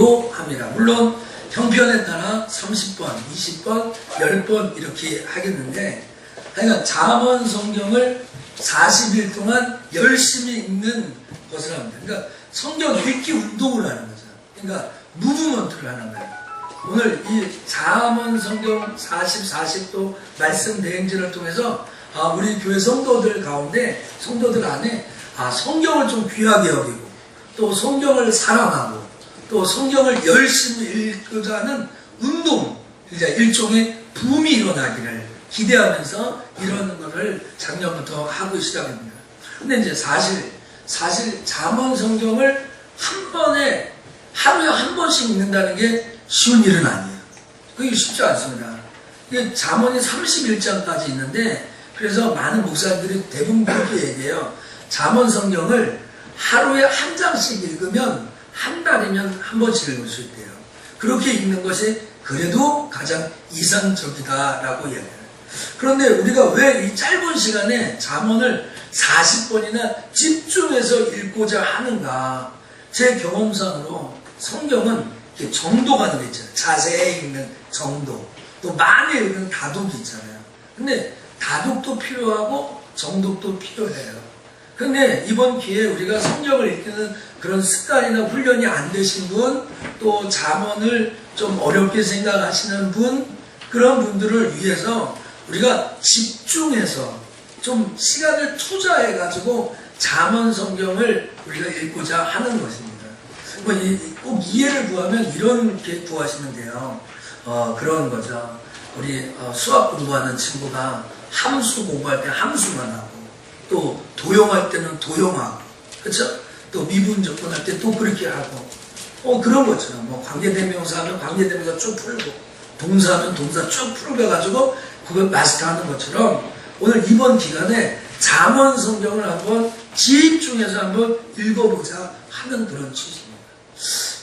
기도합니다. 물론 형편에 따라 30번, 20번, 10번 이렇게 하겠는데, 그러니까 잠언 성경을 40일 동안 열심히 읽는 것을 합니다. 그러니까 성경 읽기 운동을 하는 거죠. 그러니까 무브먼트를 하는 거예요. 오늘 이 잠언 성경 40, 40도 말씀 대행진을 통해서 우리 교회 성도들 가운데, 성도들 안에 성경을 좀 귀하게 여기고, 또 성경을 사랑하고, 또 성경을 열심히 읽고자 하는 운동, 이제 일종의 붐이 일어나기를 기대하면서 이런 것을 작년부터 하고 시작합니다. 근데 이제 사실 잠언 성경을 한 번에 하루에 한 번씩 읽는다는 게 쉬운 일은 아니에요. 그게 쉽지 않습니다. 이게 잠언이 31장까지 있는데, 그래서 많은 목사님들이 대부분 그렇게 얘기해요. 잠언 성경을 하루에 한 장씩 읽으면 한 달이면 한 번씩 읽을 수 있대요. 그렇게 읽는 것이 그래도 가장 이상적이다라고 얘기해요. 그런데 우리가 왜 이 짧은 시간에 잠언을 40번이나 집중해서 읽고자 하는가? 제 경험상으로 성경은 이렇게 정도가 들어있잖아요. 자세히 읽는 정도, 또 많이 읽는 다독이 있잖아요. 근데 다독도 필요하고 정독도 필요해요. 근데 이번 기회에 우리가 성경을 읽는 그런 습관이나 훈련이 안 되신 분, 또 잠언을 좀 어렵게 생각하시는 분, 그런 분들을 위해서 우리가 집중해서 좀 시간을 투자해가지고 잠언 성경을 우리가 읽고자 하는 것입니다. 꼭 이해를 구하면 이렇게 구하시면 돼요. 그런 거죠. 우리 수학 공부하는 친구가 함수 공부할 때 함수만 하고, 또 도형할 때는 도형하고, 그렇죠? 또 미분 접근할 때 또 그렇게 하고, 그런 것처럼 뭐 관계대명사 하면 관계대명사 쭉 풀고, 동사하면 동사 쭉 풀어가지고 그걸 마스터하는 것처럼 오늘 이번 기간에 잠언 성경을 한번 집중해서 한번 읽어보자 하는 그런 취지입니다.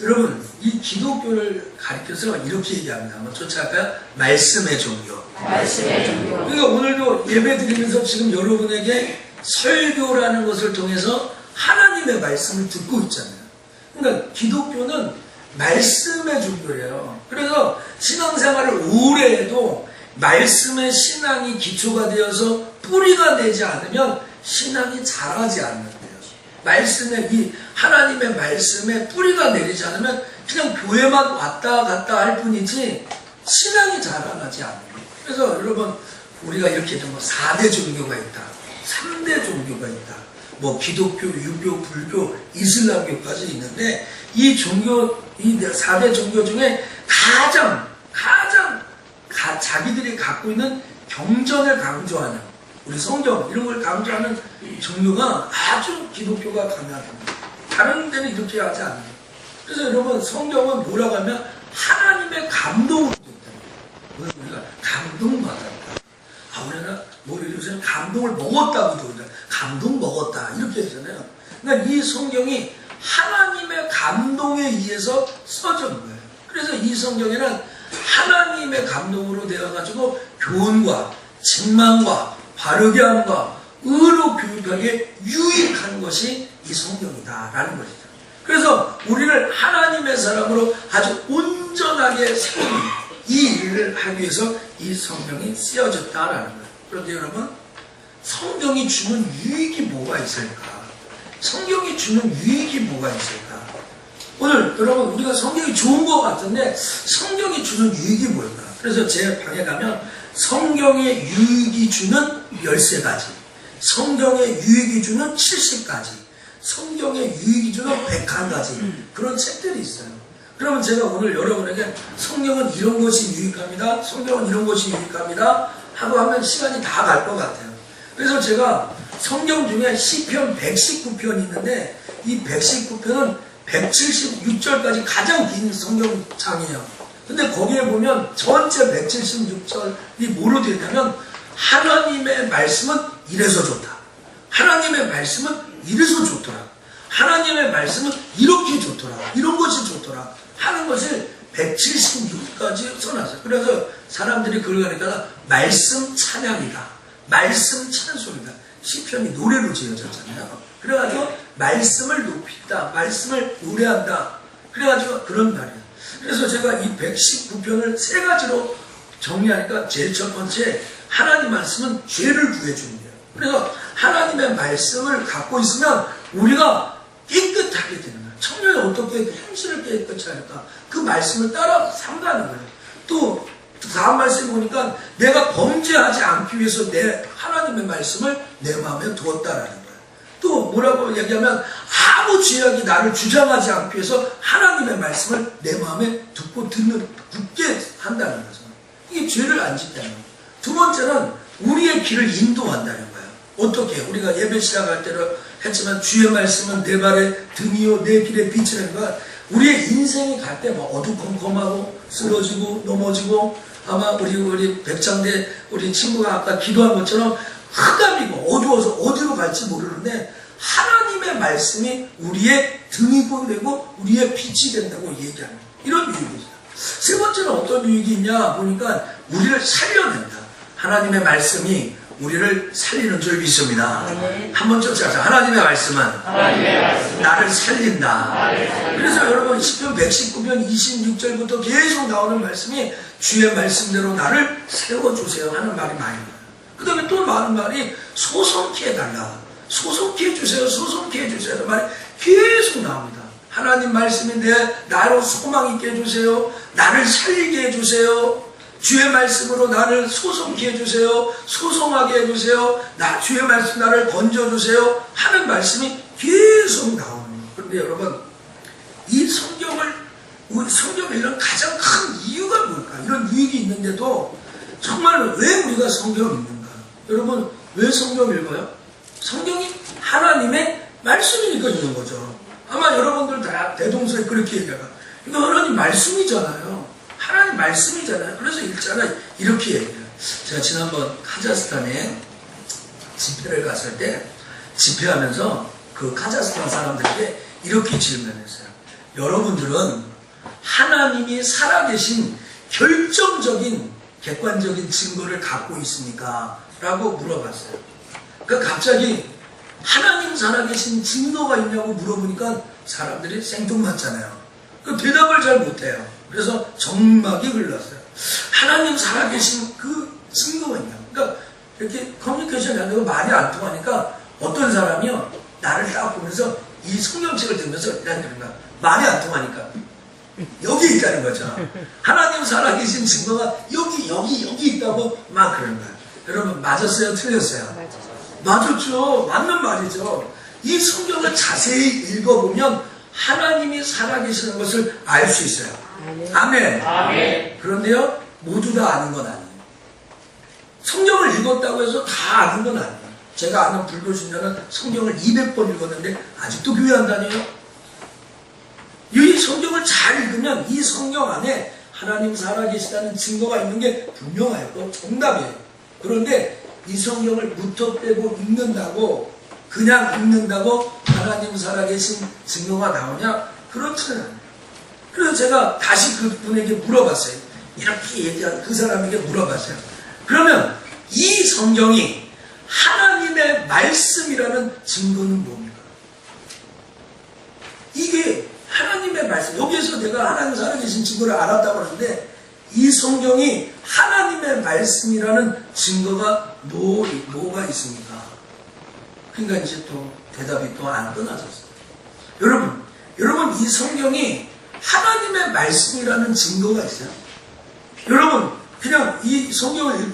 여러분, 이 기독교를 가리켜서 이렇게 얘기합니다. 한번 쫓아갈까요? 말씀의 종교. 말씀의 종교. 그러니까 오늘도 예배 드리면서 지금 여러분에게 설교라는 것을 통해서 하나님의 말씀을 듣고 있잖아요. 그러니까 기독교는 말씀의 종교예요. 그래서 신앙생활을 오래 해도 말씀의 신앙이 기초가 되어서 뿌리가 되지 않으면 신앙이 자라지 않는데요. 이 하나님의 말씀에 뿌리가 내리지 않으면 그냥 교회만 왔다 갔다 할 뿐이지 신앙이 자라나지 않아요. 그래서 여러분, 우리가 이렇게 좀 4대 종교가 있다, 3대 종교가 있다, 뭐 기독교, 유교, 불교, 이슬람교까지 있는데, 이 4대 종교 중에 가장 자기들이 갖고 있는 경전을 강조하는, 우리 성경 이런 걸 강조하는 종교가 아주 기독교가 강하답니다. 다른 데는 이렇게 하지 않아요. 그래서 여러분, 성경은 뭐라고 하면 하나님의 감동으로 있다. 오늘 우리가 감동받았다. 우리가 요새 감동을 먹었다고도 그래. 감동 먹었다 이렇게 하잖아요. 그러니까 이 성경이 하나님의 감동에 의해서 써진 거예요. 그래서 이 성경에는 하나님의 감동으로 되어가지고 교훈과 책망과 바르게 함과 의로 교육하기에 유익한 것이 이 성경이다라는 것이죠. 그래서 우리를 하나님의 사람으로 아주 온전하게 세우는 이 일을 하기 위해서 이 성경이 쓰여졌다라는 거예요. 그런데 여러분, 성경이 주는 유익이 뭐가 있을까? 성경이 주는 유익이 뭐가 있을까? 오늘 여러분, 우리가 성경이 좋은 것 같은데 성경이 주는 유익이 뭘까? 그래서 제 방에 가면 성경의 유익이 주는 13가지, 성경의 유익이 주는 70가지, 성경의 유익이 주는 101가지 그런 책들이 있어요. 그러면 제가 오늘 여러분에게 성경은 이런 것이 유익합니다, 성경은 이런 것이 유익합니다 하고 하면 시간이 다 갈 것 같아요. 그래서 제가 성경 중에 시편 119편이 있는데, 이 119편은 176절까지 가장 긴 성경장이에요. 근데 거기에 보면 전체 176절이 뭐로 되어 있냐면, 하나님의 말씀은 이래서 좋다, 하나님의 말씀은 이래서 좋더라, 하나님의 말씀은 이렇게 좋더라, 이런 것이 좋더라 하는 것을 176까지 써놨어요. 그래서 사람들이 그걸 가니까 말씀 찬양이다, 말씀 찬송이다. 시편이 노래로 지어졌잖아요. 그래가지고 말씀을 높인다, 말씀을 노래한다, 그래가지고 그런 말이에요. 그래서 제가 이 119편을 세 가지로 정리하니까 제일 첫 번째, 하나님 말씀은 죄를 구해줍니다. 그래서 하나님의 말씀을 갖고 있으면 우리가 깨끗하게 되는 거예요. 청년이 어떻게 행실을 깨끗이 할까? 그 말씀을 따라 산다는 거예요. 또 다음 말씀에 보니까 내가 범죄하지 않기 위해서 내 하나님의 말씀을 내 마음에 두었다라는 거예요. 또 뭐라고 얘기하면 아무 죄악이 나를 주장하지 않기 위해서 하나님의 말씀을 내 마음에 듣고 굳게 한다는 거죠. 이게 죄를 안 짓다는 거예요. 두 번째는 우리의 길을 인도한다는 거예요. 어떻게? 우리가 예배 시작할 때로 했지만 주의 말씀은 내 발의 등이요 내 길의 빛이라는 건 우리의 인생이 갈 때 뭐 어두컴컴하고 쓰러지고 넘어지고 아마 우리 백창대 우리 친구가 아까 기도한 것처럼 흑암이고 어두워서 어디로 갈지 모르는데 하나님의 말씀이 우리의 등이고 되고 우리의 빛이 된다고 얘기하는 이런 유익이죠. 세 번째는 어떤 유익이 있냐 보니까 우리를 살려낸다. 하나님의 말씀이 우리를 살리는 줄 믿습니다. 한번 쫓아서 하나님의 말씀은 나를 살린다. 그래서 여러분 시편 119편 26절부터 계속 나오는 말씀이 주의 말씀대로 나를 세워주세요 하는 말이 많이 나와요. 그 다음에 또 많은 말이 소송케 해달라. 소송케 해주세요. 소송케 해주세요 하는 말이 계속 나옵니다. 하나님 말씀이 나로 소망 있게 해주세요. 나를 살리게 해주세요. 주의 말씀으로 나를 소송케 해주세요. 소송하게 해주세요. 주의 말씀 나를 건져주세요 하는 말씀이 계속 나오는 거예요. 그런데 여러분 이 성경을 읽는 가장 큰 이유가 뭘까? 이런 유익이 있는데도 정말 왜 우리가 성경을 읽는가? 여러분 왜 성경을 읽어요? 성경이 하나님의 말씀이니까 읽는 거죠. 아마 여러분들 다 대동소에 그렇게 얘기해요. 이거 하나님 말씀이잖아요. 하나님 말씀이잖아요. 그래서 읽잖아요. 이렇게 얘기해요. 제가 지난번 카자흐스탄에 집회를 갔을 때 집회하면서 그 카자흐스탄 사람들에게 이렇게 질문했어요. 여러분들은 하나님이 살아계신 결정적인 객관적인 증거를 갖고 있습니까? 라고 물어봤어요. 그러니까 갑자기 하나님 살아계신 증거가 있냐고 물어보니까 사람들이 생뚱맞잖아요. 그 대답을 잘 못해요. 그래서 정막이 흘렀어요. 하나님 살아계신 그 증거가 있냐. 그러니까 이렇게 커뮤니케이션이 안 되고 말이 안 통하니까 어떤 사람이요 나를 딱 보면서 이 성경책을 들으면서 이런 거야. 말이 안 통하니까 여기 있다는 거죠. 하나님 살아계신 증거가 여기 있다고 막 그런 거야. 여러분 맞았어요? 틀렸어요? 맞았죠. 맞는 말이죠. 이 성경을 자세히 읽어보면 하나님이 살아계시는 것을 알 수 있어요. 아멘. 아멘. 그런데요 모두 다 아는 건 아니에요. 성경을 읽었다고 해서 다 아는 건 아니에요. 제가 아는 불교신자는 성경을 200번 읽었는데 아직도 교회 안 다녀요. 이 성경을 잘 읽으면 이 성경 안에 하나님 살아계시다는 증거가 있는 게 분명하고 정답이에요. 그런데 이 성경을 무턱 빼고 읽는다고 그냥 읽는다고 하나님 살아계신 증거가 나오냐? 그렇지는 않아요. 그래서 제가 다시 그분에게 물어봤어요. 이렇게 얘기한 그 사람에게 물어봤어요. 그러면 이 성경이 하나님의 말씀이라는 증거는 뭡니까? 이게 하나님의 말씀. 여기에서 내가 하나님 살아계신 증거를 알았다고 하는데 이 성경이 하나님의 말씀이라는 증거가 뭐가 있습니까? 그러니까 이제 또 대답이 또 안 끊어졌어요. 여러분 이 성경이 하나님의 말씀이라는 증거가 있어요. 여러분 그냥 이 성경을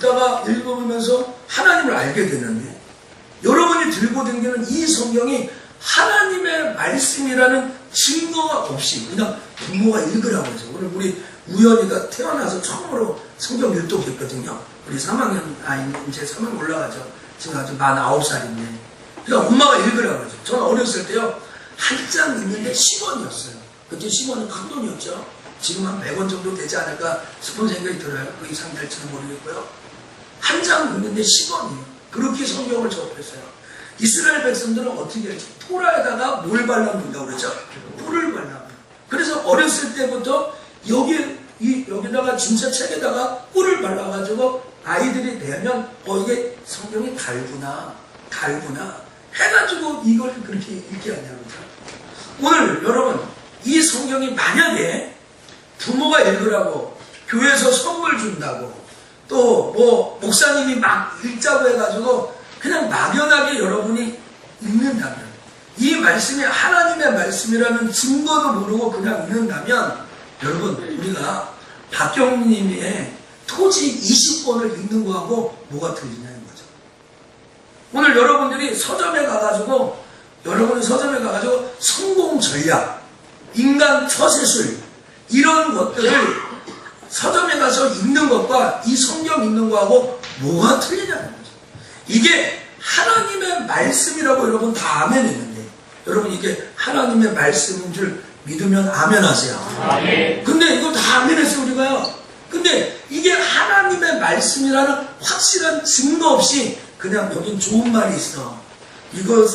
읽어보면서 하나님을 알게 되는데 여러분이 들고 다니는 이 성경이 하나님의 말씀이라는 증거가 없이 그냥 부모가 읽으라고 해서 오늘 우리 우연이가 태어나서 처음으로 성경 일독했거든요. 우리 3학년 아이인데 이제 3학년 올라가죠. 지금 아주 49살인데 그러니까 엄마가 읽으라고 그러죠. 저는 어렸을 때요 한 장 읽는데 10원이었어요. 그때 10원은 큰 돈이었죠. 지금 한 100원 정도 되지 않을까 싶은 생각이 들어요. 그 이상 될지는 모르겠고요. 한 장 읽는데 10원이에요. 그렇게 성경을 접했어요. 이스라엘 백성들은 어떻게 했죠? 토라에다가 뭘 발라놓는다고 그러죠? 꿀을 발라놔요. 그래서 어렸을 때부터 여기다가 진짜 책에다가 꿀을 발라가지고 아이들이 되면 이게 성경이 달구나 해가지고 이걸 그렇게 읽게 하냐고 그러죠. 오늘 여러분 이 성경이 만약에 부모가 읽으라고 교회에서 선물 준다고 또 뭐 목사님이 막 읽자고 해가지고 그냥 막연하게 여러분이 읽는다면, 이 말씀이 하나님의 말씀이라는 증거도 모르고 그냥 읽는다면, 여러분 우리가 박경림의 토지 20권을 읽는 거하고 뭐가 틀리냐는 거죠. 오늘 여러분들이 서점에 가가지고 성공 전략, 인간 처세술 이런 것들을 서점에 가서 읽는 것과 이 성경 읽는 거하고 뭐가 틀리냐는 거죠. 이게 하나님의 말씀이라고 여러분 다 아멘 했는데, 여러분 이게 하나님의 말씀인 줄 믿으면 아멘 하세요. 아멘. 근데 이거 다 아멘 했어요, 우리가요. 근데 이게 하나님의 말씀이라는 확실한 증거 없이 그냥 여긴 좋은 말이 있어.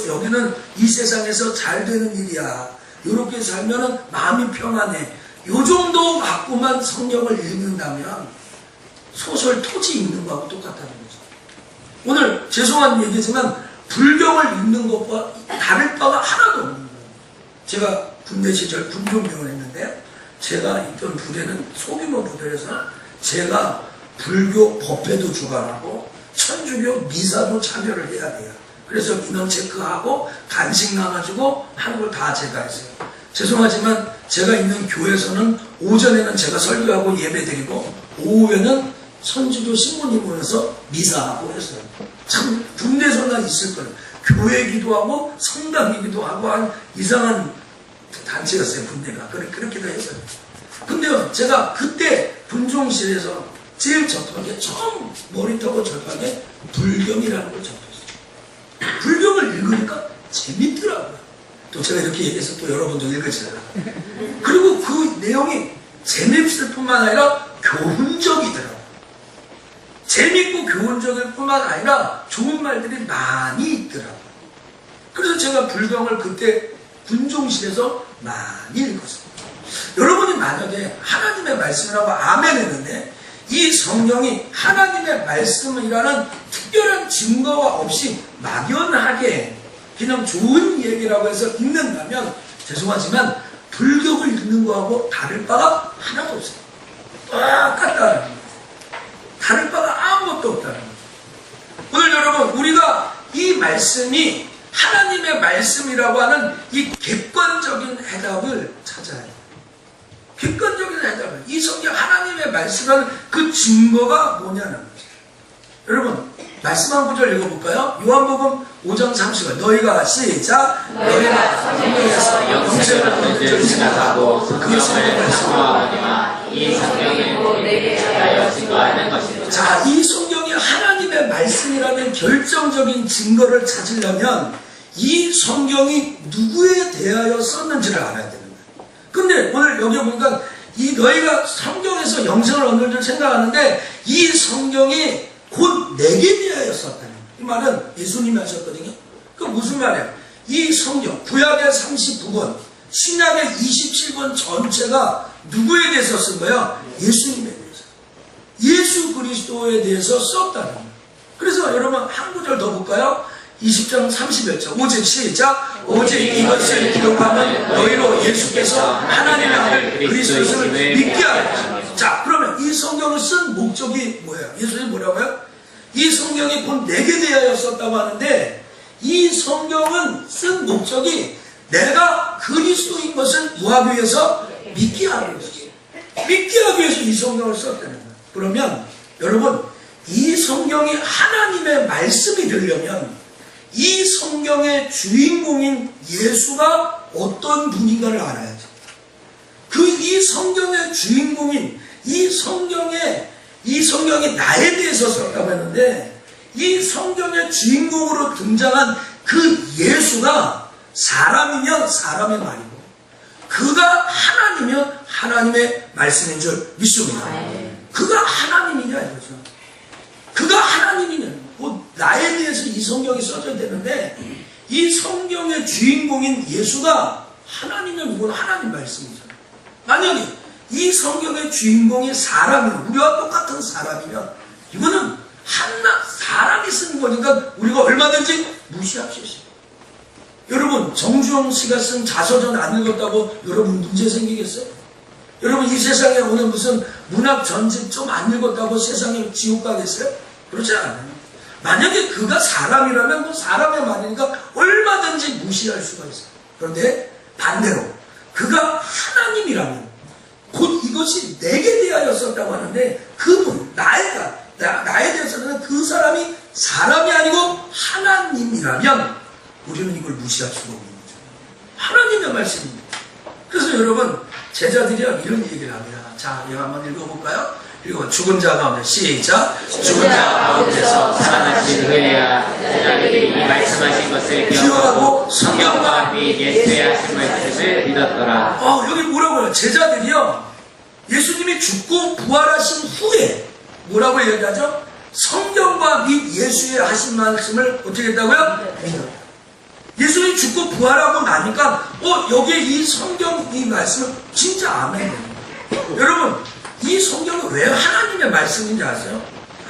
여기는 이 세상에서 잘 되는 일이야. 이렇게 살면은 마음이 평안해. 요 정도 갖고만 성경을 읽는다면 소설 토지 읽는 거하고 똑같다는 거죠. 오늘 죄송한 얘기지만 불경을 읽는 것과 다를 바가 하나도 없는 거예요. 제가 군대 시절 군종병을 했는데, 제가 있던 부대는 소규모 부대에서 제가 불교 법회도 주관하고 천주교 미사도 참여를 해야 돼요. 그래서 인원 체크하고 간식 나가지고 하는 걸 다 제가 했어요. 죄송하지만 제가 있는 교회에서는 오전에는 제가 설교하고 예배드리고 오후에는 천주교 신부님 모여서 미사하고 했어요. 참 군대에서나 있을 거예요. 교회 기도하고 성당 기도하고 한 이상한 단체였어요, 군대가. 그렇게도 했어요. 근데요, 제가 그때 분종실에서 제일 접하게, 처음 머리타고 접하게 불경이라는 걸 접했어요. 불경을 읽으니까 재밌더라고요. 또 제가 이렇게 얘기해서 또 여러분도 읽으시잖아요. 그리고 그 내용이 재밌을 뿐만 아니라 교훈적이더라고요. 재밌고 교훈적일 뿐만 아니라 좋은 말들이 많이 있더라고요. 그래서 제가 불경을 그때 군종실에서 많이 읽었어요. 여러분이 만약에 하나님의 말씀이라고 아멘 했는데, 이 성경이 하나님의 말씀이라는 특별한 증거가 없이 막연하게 그냥 좋은 얘기라고 해서 읽는다면, 죄송하지만 불경을 읽는 거하고 다를 바가 하나도 없어요. 똑같다는 거예요. 다를 바가 아무것도 없다는 거예요. 오늘 여러분, 우리가 이 말씀이 하나님의 말씀이라고 하는 이 객관적인 해답을 찾아야 해요. 객관적인 해답을, 이 성경 하나님의 말씀이라는 그 증거가 뭐냐는 거죠. 여러분, 말씀 한 구절 읽어볼까요? 요한복음 5장 30절. 너희가 시작. 너희가 성경에서 영생을 얻는 줄 생각하고 그 성경을 사모하거니와 이 성경이 내게 대하여 증거하는 것이다. 자, 이 성경이 하나님의 말씀이라는 결정적인 증거를 찾으려면 이 성경이 누구에 대하여 썼는지를 알아야 되는 거예요. 근데 오늘 여기 보니까 이 너희가 성경에서 영생을 얻는 줄 생각하는데, 이 성경이 곧 내게 대하여 썼다는 거예요. 이 말은 예수님이 하셨거든요. 그 무슨 말이에요? 이 성경, 구약의 39권, 신약의 27권 전체가 누구에 대해서 쓴 거예요? 예수님에 대해서. 예수 그리스도에 대해서 썼다는 거예요. 그래서 여러분 한 구절 더 볼까요? 20장 30절. 오직 시작. 오직 이것을 기록하면 너희로 예수께서 하나님의 아들 그리스도를 믿게 하라. 자, 그러면 이 성경을 쓴 목적이 뭐예요? 예수님이 뭐라고요? 이 성경이 곧 내게 대하여 썼다고 하는데, 이 성경은 쓴 목적이 내가 그리스도인 것을 뭐하기 위해서? 믿게 하기 위해서. 믿게 하기 위해서 이 성경을 썼다는 거예요. 그러면 여러분, 이 성경이 하나님의 말씀이 되려면 이 성경의 주인공인 예수가 어떤 분인가를 알아야죠. 이 성경의 주인공인 이 성경이 나에 대해서 썼다고 했는데, 이 성경의 주인공으로 등장한 그 예수가 사람이면 사람의 말이고, 그가 하나님이면 하나님의 말씀인 줄 믿습니다. 그가 하나님이냐 이거죠. 그가 하나님이냐, 곧 나에 대해서 이 성경이 써져야 되는데, 이 성경의 주인공인 예수가 하나님이면 이건 하나님 말씀이잖아요. 만약에 이 성경의 주인공이 사람이면, 우리와 똑같은 사람이면, 이거는 사람이 쓴 거니까 우리가 얼마든지 무시할 수 있어요. 여러분 정주영 씨가 쓴 자서전 안 읽었다고 여러분 문제 생기겠어요? 여러분 이 세상에 오늘 무슨 문학 전집 좀 안 읽었다고 세상에 지옥 가겠어요? 그렇지 않아요. 만약에 그가 사람이라면 그 사람의 말이니까 얼마든지 무시할 수가 있어요. 그런데 반대로 그가 하나님이라면 곧 이것이 내게 대하여 썼다고 하는데 그분 나에 대해서는 그 사람이 사람이 아니고 하나님이라면 우리는 이걸 무시할 수가 없는 거죠. 하나님의 말씀입니다. 그래서 여러분 제자들이 이런 얘기를 합니다. 자, 이거 한번 읽어볼까요? 그리고 죽은 자 가운데 시작. 죽은 자 가운데서 살아나신 후에야 제자들이 이 말씀하신 것을 기억하고 성경과 및 예수의 하신 말씀을 믿었더라. 여기 뭐라고요? 제자들이요 예수님이 죽고 부활하신 후에 뭐라고 얘기하죠? 성경과 및 예수의 하신 말씀을 어떻게 했다고요? 믿었다. 예수님이 죽고 부활하고 나니까 여기에 이 성경 이 말씀은 진짜 아멘이에요. 여러분 이 성경은 왜 하나님의 말씀인지 아세요?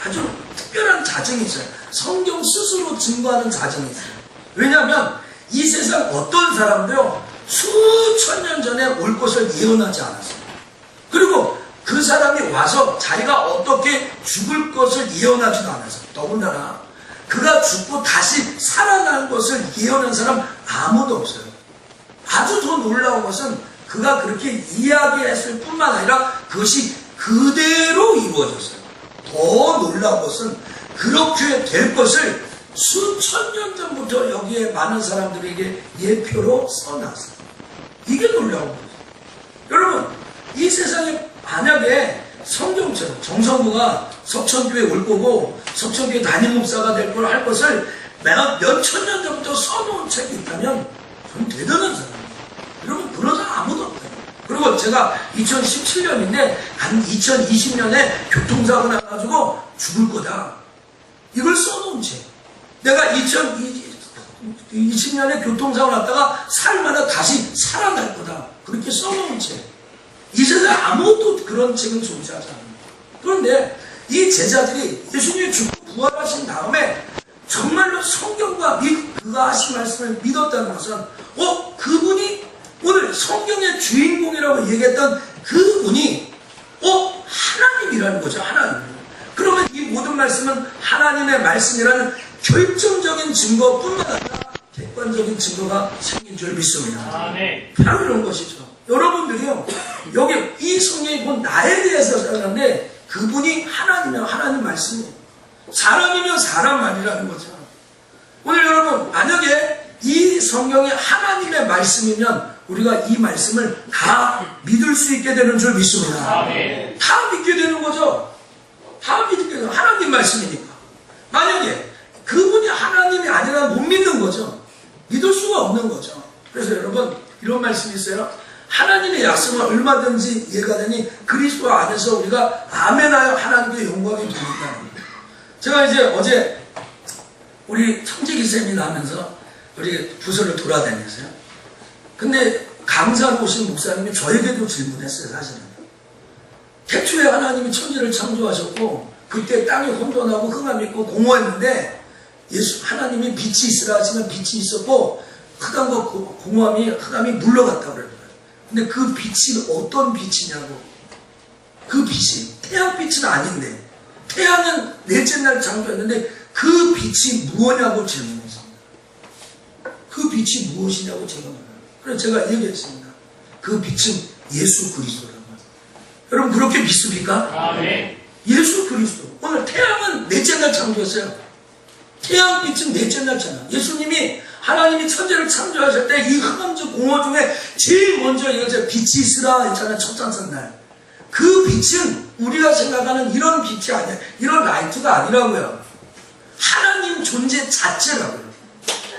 아주 특별한 자증이 있어요. 성경 스스로 증거하는 자증이 있어요. 왜냐하면 이 세상 어떤 사람도요 수천 년 전에 올 것을 예언하지 않았어요. 그리고 그 사람이 와서 자기가 어떻게 죽을 것을 예언하지도 않았어요. 더군다나 그가 죽고 다시 살아날 것을 예언한 사람 아무도 없어요. 아주 더 놀라운 것은 그가 그렇게 이야기했을 뿐만 아니라 그것이 그대로 이루어졌어요. 더 놀라운 것은 그렇게 될 것을 수천 년 전부터 여기에 많은 사람들에게 예표로 써놨어요. 이게 놀라운 거죠. 여러분 이 세상에 만약에 성경처럼 정성부가 석천교회 올 거고 석천교회 담임 목사가 될 걸 할 것을 몇천 년 전부터 써놓은 책이 있다면 좀 대단한 사람이에요. 여러분 그런 사람 아무도 없어요. 그리고 제가 2017년인데 한 2020년에 교통사고 나가지고 죽을 거다. 이걸 써놓은 책. 내가 2020년에 교통사고 났다가 살마다 다시 살아날 거다. 그렇게 써놓은 책. 이 세상에 아무것도 그런 책은 존재하지 않습니다. 그런데 이 제자들이 예수님이 죽고 부활하신 다음에 정말로 성경과 그가 하신 말씀을 믿었다는 것은 그분이 오늘 성경의 주인공이라고 얘기했던 그분이 하나님이라는 거죠. 하나님. 그러면 이 모든 말씀은 하나님의 말씀이라는 결정적인 증거뿐만 아니라 객관적인 증거가 생긴 줄 믿습니다. 아멘. 바로 이런 것이죠. 여러분들이요 여기 이 성경이 곧 나에 대해서 살았는데 그분이 하나님이면 하나님 말씀이에요. 사람이면 사람 말이라는 거죠. 오늘 여러분 만약에 이 성경이 하나님의 말씀이면 우리가 이 말씀을 다 믿을 수 있게 되는 줄 믿습니다. 아멘. 다 믿게 되는 거죠. 다 믿게 되는 하나님 말씀이니까. 만약에 그분이 하나님이 아니라 못 믿는 거죠. 믿을 수가 없는 거죠. 그래서 여러분 이런 말씀이 있어요. 하나님의 약속은 얼마든지 이해가 되니 그리스도 안에서 우리가 아멘하여 하나님께 영광이 됩니다. 제가 이제 어제 우리 청지기 세미나 하면서 우리 부서를 돌아다녔어요. 근데 강사로 오신 목사님이 저에게도 질문했어요. 사실은 태초에 하나님이 천지를 창조하셨고 그때 땅이 혼돈하고 흑암이 있고 공허했는데 하나님이 빛이 있으라 하시면 빛이 있었고 흑암과 흑암이 물러갔다고 그래요. 근데 그 빛이 어떤 빛이냐고. 그 빛이 태양빛은 아닌데 태양은 넷째 날 창조했는데 그 빛이 무엇냐고 질문했습니다. 그 빛이 무엇이냐고 제가 말해요. 그래서 제가 얘기했습니다. 그 빛은 예수 그리스도라고. 여러분 그렇게 믿습니까? 아멘. 예수 그리스도. 오늘 태양은 넷째 날 창조했어요. 태양빛은 넷째 날 창조. 예수님이 하나님이 천지를 창조하실 때 이 흑암적 공허 중에 제일 먼저 이제 빛이 있으라 했잖아요. 첫 찬송날. 그 빛은 우리가 생각하는 이런 빛이 아니야. 이런 라이트가 아니라고요. 하나님 존재 자체라고요.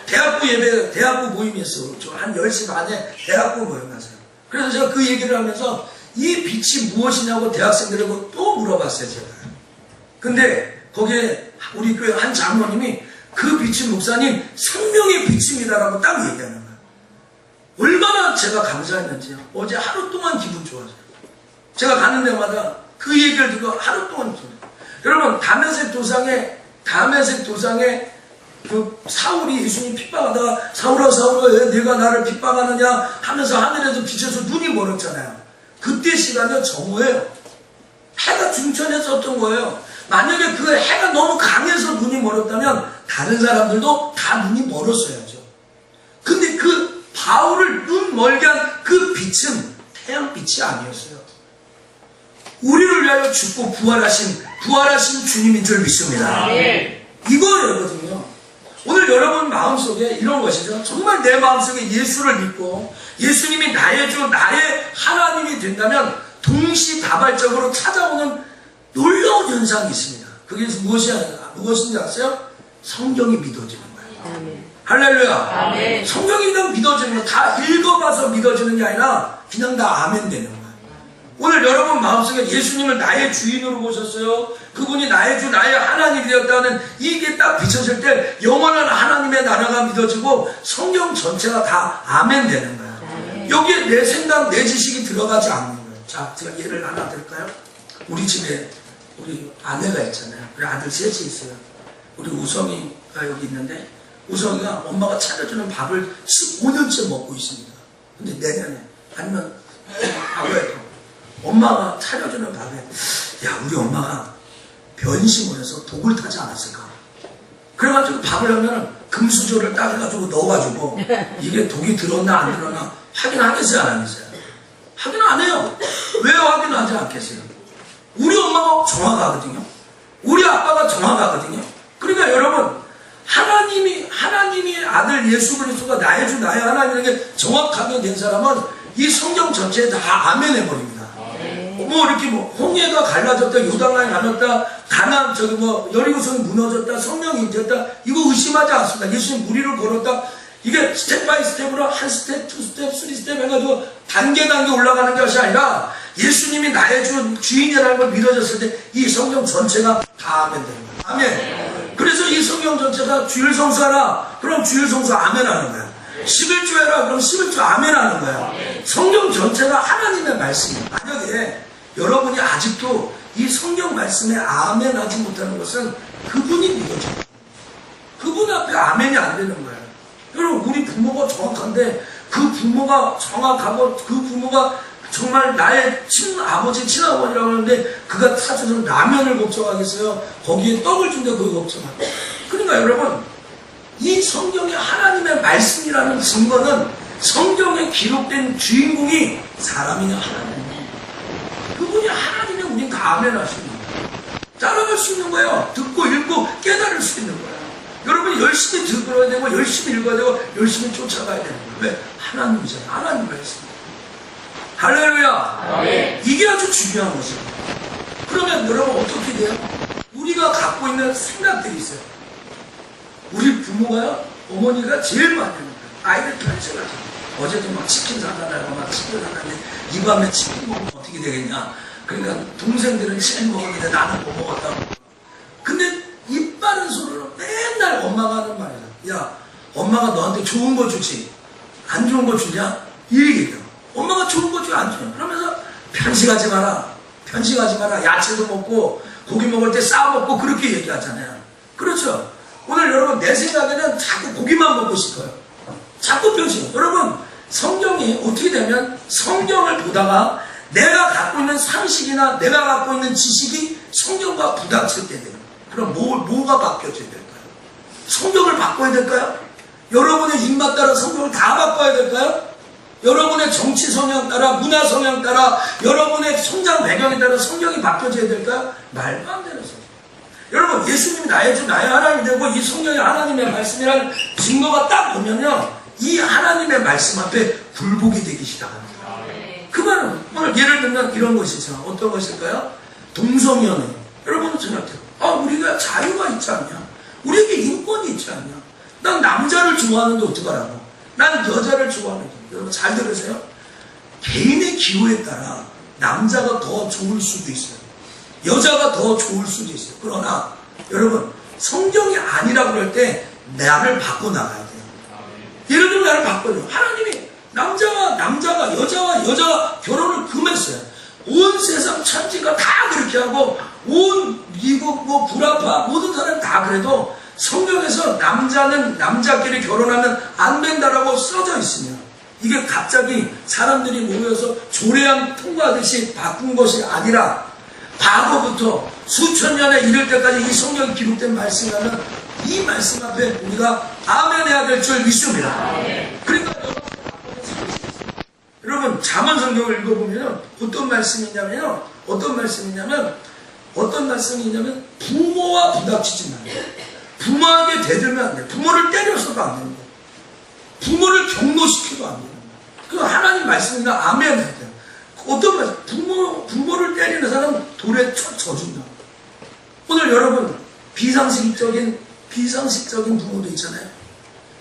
대학부 모임이었어요. 저 한 10시 반에 대학부 모임 갔어요. 그래서 제가 그 얘기를 하면서 이 빛이 무엇이냐고 대학생들하고 또 물어봤어요. 제가. 근데 거기에 우리 교회 한 장로님이 그 빛은 목사님 생명의 빛입니다라고 딱 얘기하는 거예요. 얼마나 제가 감사했는지요. 어제 하루 동안 기분 좋아져요. 제가 가는 데마다 그 얘기를 듣고 하루 동안 기분. 여러분 담에색 도상에 그 사울이 예수님 핍박하다가 사울아 사울아 왜 네가 나를 핍박하느냐 하면서 하늘에서 빛에서 눈이 멀었잖아요. 그때 시간이 정오예요. 해가 중천에서 었던 거예요. 만약에 그 해가 너무 강해서 눈이 멀었다면 다른 사람들도 다 눈이 멀었어야죠. 근데 그 바울을 눈 멀게 한 그 빛은 태양빛이 아니었어요. 우리를 위하여 죽고 부활하신 주님인 줄 믿습니다. 이거거든요. 오늘 여러분 마음속에 이런 것이죠. 정말 내 마음속에 예수를 믿고 예수님이 나의 주, 나의 하나님이 된다면 동시다발적으로 찾아오는 놀라운 현상이 있습니다. 그게 무엇인지 아세요? 성경이 믿어지는 거예요. 할렐루야. 아멘. 성경이 그냥 믿어지는 거, 다 읽어봐서 믿어지는 게 아니라 그냥 다 아멘 되는 거예요. 오늘 여러분 마음속에 예수님을 나의 주인으로 모셨어요. 그분이 나의 주, 나의 하나님이 되었다는 이게 딱 비춰질 때 영원한 하나님의 나라가 믿어지고 성경 전체가 다 아멘 되는 거예요. 여기에 내 생각, 내 지식이 들어가지 않는 거예요. 자, 제가 예를 하나 드릴까요? 우리 집에 우리 아내가 있잖아요. 우리 아들 셋이 있어요. 우리 우성이가 여기 있는데 우성이가 엄마가 차려주는 밥을 15년째 먹고 있습니다. 근데 내년에 아니면 과거에도 엄마가 차려주는 밥에 야 우리 엄마가 변심을 해서 독을 타지 않았을까? 그래가지고 밥을 하면 금수저를 딱 해가지고 넣어가지고 이게 독이 들었나 안 들었나 확인하겠어요 안 하겠어요? 확인 안 해요. 왜 확인하지 않겠어요? 우리 엄마가 정확하거든요. 우리 아빠가 정확하거든요. 그러니까 여러분 하나님이 아들 예수 그리스도가 나의 주 나의 하나님에게 정확하게 된 사람은 이 성경 전체에 다 아멘 해버립니다. 뭐 이렇게 뭐 홍해가 갈라졌다 요단강이 갈랐다 가나안 저기 뭐 여리고성이 무너졌다 성령이 임재했다 이거 의심하지 않습니다. 예수님 무리를 걸었다 이게 스텝 바이 스텝으로 한 스텝, 투 스텝, 쓰리 스텝 해가지고 단계 올라가는 것이 아니라 예수님이 나의 주인이라는 걸 믿어졌을 때 이 성경 전체가 다 아멘 되는 거예요. 아멘. 그래서 이 성경 전체가 주일 성수하라 그럼 주일 성수 아멘 하는 거예요. 11조 해라 그럼 11조 아멘 하는 거예요. 성경 전체가 하나님의 말씀이에요. 만약에 여러분이 아직도 이 성경 말씀에 아멘 하지 못하는 것은 그분이 믿어져요. 그분 앞에 아멘이 안 되는 거예요. 여러분 우리 부모가 정확한데 그 부모가 정확하고 그 부모가 정말 나의 친아버지 친아버지라고 하는데 그가 사주는 라면을 걱정하겠어요? 거기에 떡을 준데 그거 걱정하겠어요? 그러니까 여러분 이 성경이 하나님의 말씀이라는 증거는 성경에 기록된 주인공이 사람이냐 하나님이냐 그분이 하나님이면 우린 다 아멘 할 수 있는 거예요. 따라갈 수 있는 거예요. 듣고 읽고 깨달을 수 있는 거예요. 여러분이 열심히 들어야 되고 열심히 읽어야 되고 열심히 쫓아가야 되는 거예요. 왜? 하나님이잖아요. 하나님 말씀. 할렐루야. 아멘. 이게 아주 중요한 것이에요. 그러면 여러분 어떻게 돼요? 우리가 갖고 있는 생각들이 있어요. 우리 부모가요, 어머니가 제일 많이 하는 거예요. 아이들 편식하죠. 어제도 막 치킨 사달라고 막 치킨 사달라는데 이 밤에 치킨 먹으면 어떻게 되겠냐. 그러니까 동생들은 치킨 먹었는데 나는 못 먹었다고. 근데 입 바른 소리로 맨날 엄마가 하는 말이야. 야, 엄마가 너한테 좋은 거 주지. 안 좋은 거 주냐? 이 얘기예요. 엄마가 좋은 거 주지 안 주냐? 그러면서 편식하지 마라. 편식하지 마라. 야채도 먹고 고기 먹을 때 싸 먹고 그렇게 얘기하잖아요. 그렇죠? 오늘 여러분 내 생각에는 자꾸 고기만 먹고 싶어요. 자꾸 편식. 여러분 성경이 어떻게 되면 성경을 보다가 내가 갖고 있는 상식이나 내가 갖고 있는 지식이 성경과 부닥칠 때 돼요. 그럼 뭐가 바뀌어져야 될까요? 성경을 바꿔야 될까요? 여러분의 입맛 따라 성경을 다 바꿔야 될까요? 여러분의 정치 성향 따라 문화 성향 따라 여러분의 성장 배경에 따라 성경이 바뀌어져야 될까요? 말도 안 되는 소리. 여러분 예수님이 나의 주 나의 하나님이 되고 이 성경이 하나님의 말씀이라는 증거가 딱 보면요 이 하나님의 말씀 앞에 굴복이 되기 시작합니다. 그 말은 오늘 예를 들면 이런 것이죠. 어떤 것일까요? 동성연애. 여러분은 생각해요. 우리가 자유가 있지 않냐? 우리에게 인권이 있지 않냐? 난 남자를 좋아하는데 어떡하라고? 난 여자를 좋아하는데. 여러분 잘 들으세요. 개인의 기호에 따라 남자가 더 좋을 수도 있어요. 여자가 더 좋을 수도 있어요. 그러나 여러분 성경이 아니라 그럴 때 나를 바꿔나가야 돼요. 예를 들면 나를 바꿔요. 하나님이 남자가 여자와 결혼을 금했어요. 온 세상 천지가 다 그렇게 하고 온 미국 뭐 불아파 모든 사람 다 그래도 성경에서 남자는 남자끼리 결혼하면 안 된다라고 써져 있으면 이게 갑자기 사람들이 모여서 조례안 통과하듯이 바꾼 것이 아니라 과거부터 수천 년에 이를 때까지 이 성경에 기록된 말씀이라면 이 말씀 앞에 우리가 아멘 해야 될 줄 믿습니다. 그러니까 여러분 잠언 성경을 읽어보면 어떤 말씀이냐면 부모와 부닥치지 말아요. 부모에게 대들면 안 돼. 부모를 때려서도 안 됩니다. 부모를 경노시켜도 안 됩니다. 그 하나님 말씀이나 아멘 해야 돼요. 어떤 말씀? 부모를 때리는 사람은 돌에 져준다. 오늘 여러분 비상식적인 부모도 있잖아요.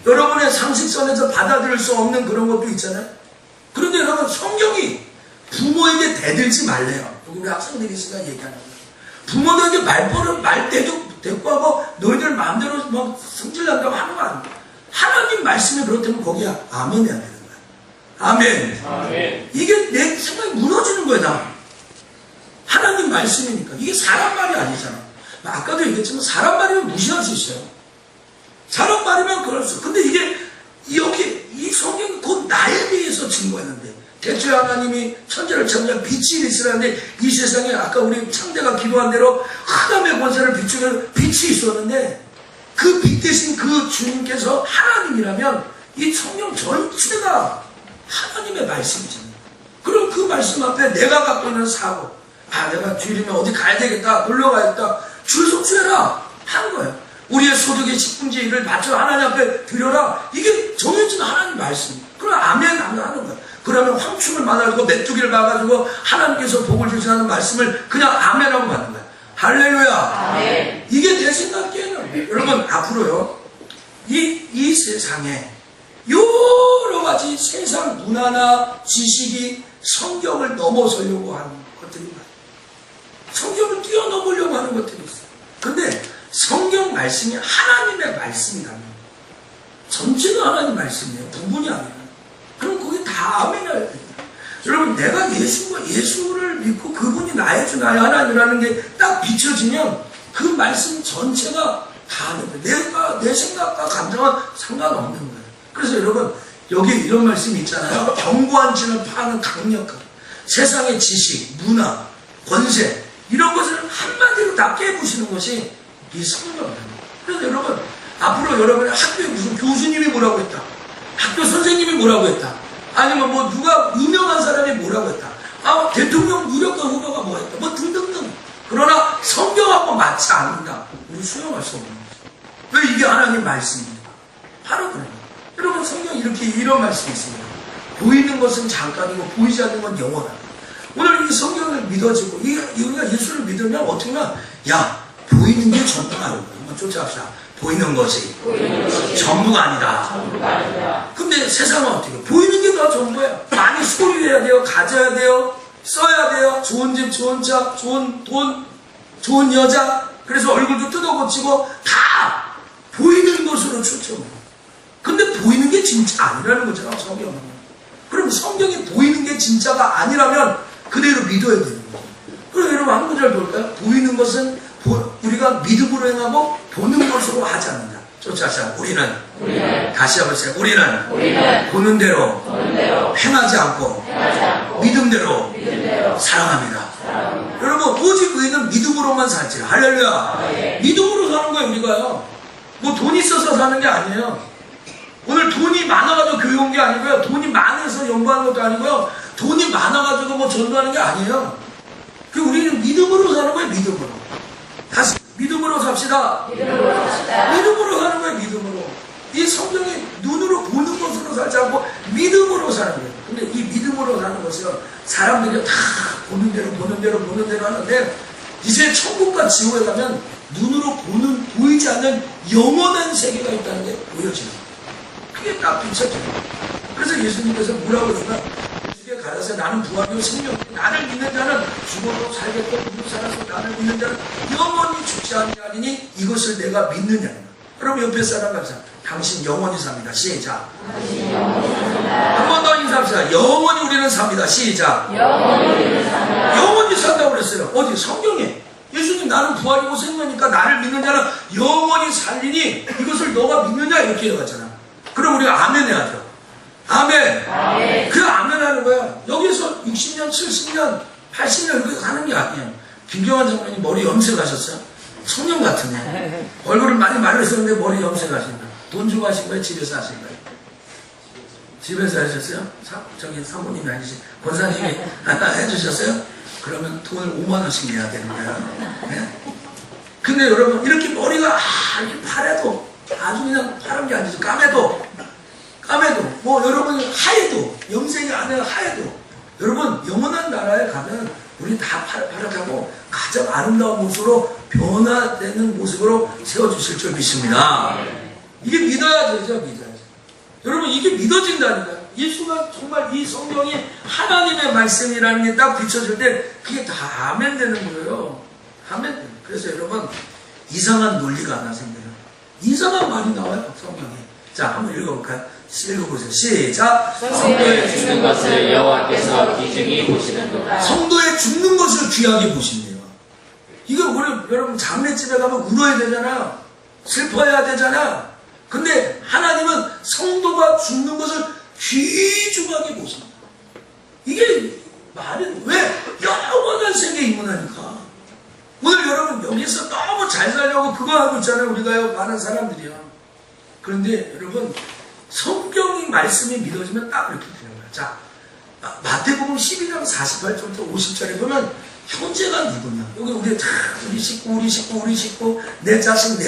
여러분의 상식선에서 받아들일 수 없는 그런 것도 있잖아요. 그런데 여러분 성경이 부모에게 대들지 말래요. 우리 학생들이 있으니까 얘기하는 거예요. 부모들에게 말대도 대꾸하고 너희들 마음대로 막 성질난다고 하는 거 아니에요. 하나님 말씀이 그렇다면 거기에 아멘 해야 되는 거예요. 아멘. 이게 내 생각이 무너지는 거야 나. 하나님 말씀이니까. 이게 사람 말이 아니잖아. 아까도 얘기했지만 사람 말이면 무시할 수 있어요. 사람 말이면 그럴 수. 근데 이게 여기 이 성경이 곧 나에 대해서 증거했는데 대초에 하나님이 천지를 창조한 빛이 있으라는데 이 세상에 아까 우리 창대가 기도한 대로 흑암의 권세를 비추는 빛이 있었는데 그 빛 대신 그 주님께서 하나님이라면 이 성경 전체가 하나님의 말씀이잖아요. 그럼 그 말씀 앞에 내가 갖고 있는 사고, 내가 주일이면 어디 가야 되겠다, 놀러 가야겠다, 줄 성수해라 한 거예요. 우리의 소득의 10분의 1을 맞춰 하나님 앞에 드려라. 이게 정해진 하나님 말씀. 그럼 아멘 하는 거예요. 그러면 황충을 만나고 메뚜기를 봐가지고 하나님께서 복을 주시는 말씀을 그냥 아멘하고 받는 거예요. 할렐루야. 아멘. 이게 내 생각에는 여러분 앞으로요 이 세상에 여러 가지 세상 문화나 지식이 성경을 넘어서려고 하는 것들이 많아요. 성경을 뛰어넘으려고 하는 것들이 있어요. 근데 성경 말씀이 하나님의 말씀이라면 전체가 하나님 말씀이에요. 부분이 아니라. 그럼 거기 다 아멘해야 돼요. 여러분 내가 예수를 믿고 그분이 나의 주 나의 하나님이라는 게 딱 비춰지면 그 말씀 전체가 다 하는 거예요. 내 생각과 감정은 상관없는 거예요. 그래서 여러분 여기 이런 말씀이 있잖아요. 견고한 진을 파는 강력한 세상의 지식, 문화, 권세 이런 것을 한마디로 다 깨부시는 것이 이 성경입니다. 그래서 여러분 앞으로 여러분의 학교에 무슨 교수님이 뭐라고 했다, 학교 선생님이 뭐라고 했다, 아니면 뭐 누가 유명한 사람이 뭐라고 했다, 대통령 유력과 후보가 뭐 했다, 뭐 등등등. 그러나 성경하고 맞지 않는다. 우리 수용할 수 없는 거죠. 왜 이게 하나님 말씀입니까? 바로 그래요. 여러분 성경 이렇게 이런 말씀이 있습니다. 보이는 것은 잠깐이고 보이지 않는 건 영원하다. 오늘 이 성경을 믿어지고 우리가 예수를 믿으면 어떻게 하면 보이는 게 전부가 아니고 한번 쫓아갑시다. 보이는 것이 전부가 아니다. 근데 세상은 어떻게 해요? 보이는 게 다 전부예요. 많이 소유해야 돼요. 가져야 돼요. 써야 돼요. 좋은 집, 좋은 차, 좋은 돈, 좋은 여자. 그래서 얼굴도 뜯어고치고 다 보이는 것으로 초점을. 근데 보이는 게 진짜 아니라는 거잖아요. 성경은. 그럼 성경이 보이는 게 진짜가 아니라면 그대로 믿어야 되는 거예요. 그럼 여러분 한 구절 볼까요? 보이는 것은 우리가 믿음으로 행하고 보는 것으로 하지 않는다. 쫓아서 우리는 다시 한번 해보세요. 우리는 보는 대로 행하지 않고 믿음대로 사랑합니다. 여러분 오직 우리는 믿음으로만 살지. 할렐루야. 믿음으로 사는 거예요. 우리가요. 뭐 돈 있어서 사는 게 아니에요. 오늘 돈이 많아가지고 교회 온 게 아니고요. 돈이 많아서 연구하는 것도 아니고요. 돈이 많아가지고 뭐 전도하는 게 아니에요. 우리는 믿음으로 사는 거예요. 믿음으로. 다시 믿음으로 삽시다. 믿음으로 사는 거예요. 믿음으로. 이 성경이 눈으로 보는 것으로 살지 않고 믿음으로 사는 거예요. 근데 이 믿음으로 사는 것은 사람들이 다 보는 대로 하는데 이제 천국과 지옥에 가면 눈으로 보이지 않는 영원한 세계가 있다는 게 보여집니다. 그게 딱 비춰져요. 그래서 예수님께서 뭐라고 그러나 주께 가라사 나는 부활이요 생명, 나를 믿는 자는 죽어도 살겠고 무릇 살아서 나를 믿는 자는 영원히 죽지 아니하리니 이것을 내가 믿느냐. 여러분 옆에 사람 감사. 당신 영원히 삽니다. 시작. 한 번 더 인사합시다. 영원히 우리는 삽니다. 시작. 영원히 산다고 그랬어요. 어디? 성경에. 예수님 나는 부활이고 생명이니까 나를 믿는 자는 영원히 살리니 이것을 너가 믿느냐 이렇게 해가잖아. 그럼 우리가 아멘 해야죠. 아멘. 아멘. 그 아멘 하는 거야. 여기서 60년, 70년, 80년 이렇게 사는 게 아니에요. 김경환 장관이 머리 염색하셨어요? 청년 같으네. 얼굴은 많이 마르셨는데 머리 염색하신다. 돈 주고 하신 거예요? 집에서 하신 거예요? 집에서 하셨어요? 저기 사모님이 아니시 권사님이 해주셨어요? 그러면 돈을 5만 원씩 내야 되는 거예요. 네? 근데 여러분 이렇게 머리가 파래도 아주 그냥 파란 게 아니죠. 까매도 뭐 여러분 하얘도 염색이 아니라 하얘도 여러분 영원한 나라에 가면 우리 다 파랗다고 가장 아름다운 모습으로 변화되는 모습으로 세워주실 줄 믿습니다. 이게 믿어야 되죠. 믿어야죠. 여러분 이게 믿어진다니까요. 예수가 정말 이 성경이 하나님의 말씀이라는 게 딱 비춰질 때 그게 다 아멘 되는 거예요. 아멘. 그래서 여러분 이상한 논리가 하나 생겨요. 이상한 말이 나와요. 성경에. 자 한번 읽어볼까요? 읽어보세요. 시작. 성도의 죽는 것을 여호와께서 귀중히 보시는도다. 성도의 죽는 것을 귀하게 보신대요. 이거 우리 여러분 장례집에 가면 울어야 되잖아. 슬퍼해야 되잖아. 근데 하나님은 성도가 죽는 것을 귀중하게 보신다. 이게 말은 왜? 영원한 세계에 입문하니까. 오늘 여러분 여기서 너무 잘 살려고 그거 하고 있잖아요. 우리가요 많은 사람들이요. 그런데 여러분 성경이 말씀이 믿어지면 딱 이렇게 되는 거예요. 자, 마태복음 12장 48절부터 50절에 보면 형제가 누구냐? 여기 우리 식구, 내 자식,